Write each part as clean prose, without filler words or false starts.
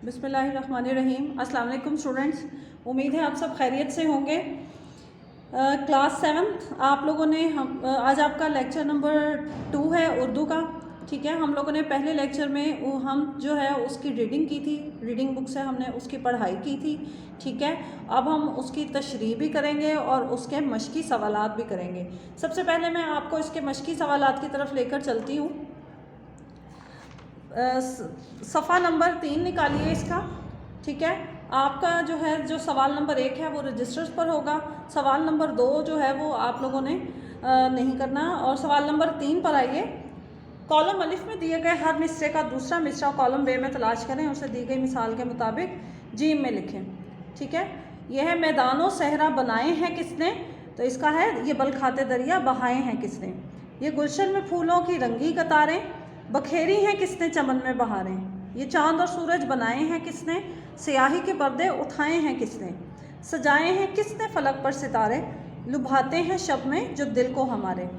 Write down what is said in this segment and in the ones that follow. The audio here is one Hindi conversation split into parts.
बिस्मिल्लाहिर्रहमानिर्रहीम। अस्सलाम वालेकुम स्टूडेंट्स, उम्मीद है आप सब खैरियत से होंगे। क्लास 7 आप लोगों ने आज आपका लेक्चर नंबर 2 है उर्दू का। ठीक है, हम लोगों ने पहले लेक्चर में हम जो है उसकी रीडिंग की थी, रीडिंग बुक से हमने उसकी पढ़ाई की थी। ठीक है, अब हम उसकी तशरीह भी करेंगे और उसके मश्की सवालात भी करेंगे। सबसे पहले मैं आपको इसके मश्की सवालात की तरफ लेकर चलती हूँ। सफ़ा नंबर 3 निकालिए इसका। ठीक है, आपका जो है जो सवाल नंबर 1 है वो रजिस्टर्स पर होगा। सवाल नंबर 2 जो है वो आप लोगों ने नहीं करना। और सवाल नंबर 3 पर आइए। कॉलम अलिफ में दिए गए हर मिसरे का दूसरा मिसरा कॉलम बे में तलाश करें, उसे दी गई मिसाल के मुताबिक जीम में लिखें। ठीक है, यह है मैदानों सहरा बनाए हैं किसने, तो इसका है ये बल खाते दरिया बहाए हैं किसने। ये गुलशन में फूलों की रंगी कतारें बखेरी हैं किसने चमन में बहारें। ये चांद और सूरज बनाए हैं किसने, स्याही के पर्दे उठाए हैं किसने। सजाए हैं किसने फलक पर सितारे, लुभाते हैं शब में जो दिल को हमारे।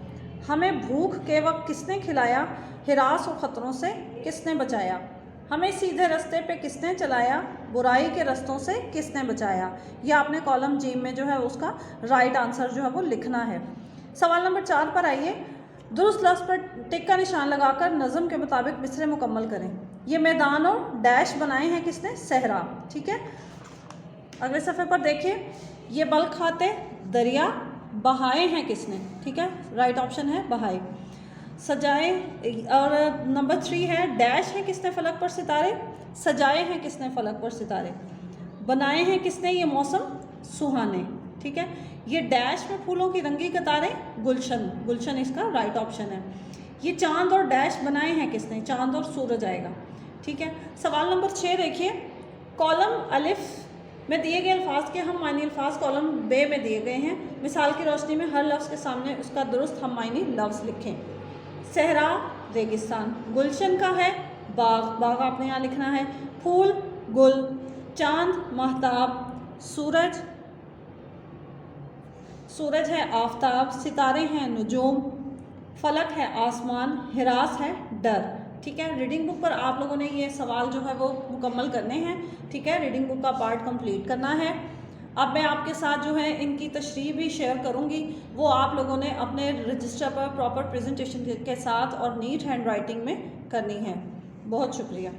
हमें भूख के वक्त किसने खिलाया, हिरास और ख़तरों से किसने बचाया। हमें सीधे रास्ते पे किसने चलाया, बुराई के रास्तों से किसने बचाया। यह आपने कॉलम जी में जो है उसका राइट आंसर जो है वो लिखना है। सवाल नंबर 4 पर आइए। दुरुस्त लफ्ज़ पर टिक का निशान लगाकर नज़म के मुताबिक मिसरे मुकम्मल करें। ये मैदान और डैश बनाए हैं किसने, सहरा। ठीक है, अगले सफ़े पर देखिए। ये बल खाते दरिया बहाए हैं किसने। ठीक है, राइट ऑप्शन है बहाए। सजाए और नंबर 3 है डैश है किसने फलक पर सितारे, सजाए हैं किसने फलक पर सितारे। बनाए हैं किसने ये मौसम सुहाने। ठीक है, ये डैश में फूलों की रंगी कतारें गुलशन, गुलशन इसका राइट ऑप्शन है। ये चांद और डैश बनाए हैं किसने, चांद और सूरज आएगा। ठीक है, सवाल नंबर 6 देखिए। कॉलम अलिफ में दिए गए अल्फाज के हम मायनी अल्फाज कॉलम बे में दिए गए हैं। मिसाल की रोशनी में हर लफ्ज़ के सामने उसका दुरुस्त हम मायनी लफ्ज़ लिखें। सहरा रेगिस्तान, गुलशन का है बाग, बाग आपने यहाँ लिखना है। फूल गुल, चांद महताब, सूरज, सूरज है आफताब, सितारे हैं नुजूम, फलक है आसमान, हिरास है डर। ठीक है, रीडिंग बुक पर आप लोगों ने ये सवाल जो है वो मुकम्मल करने हैं। ठीक है, रीडिंग बुक का पार्ट कंप्लीट करना है। अब मैं आपके साथ जो है इनकी तशरीह भी शेयर करूंगी, वो आप लोगों ने अपने रजिस्टर पर प्रॉपर प्रेजेंटेशन के साथ और नीट हैंड राइटिंग में करनी है। बहुत शुक्रिया।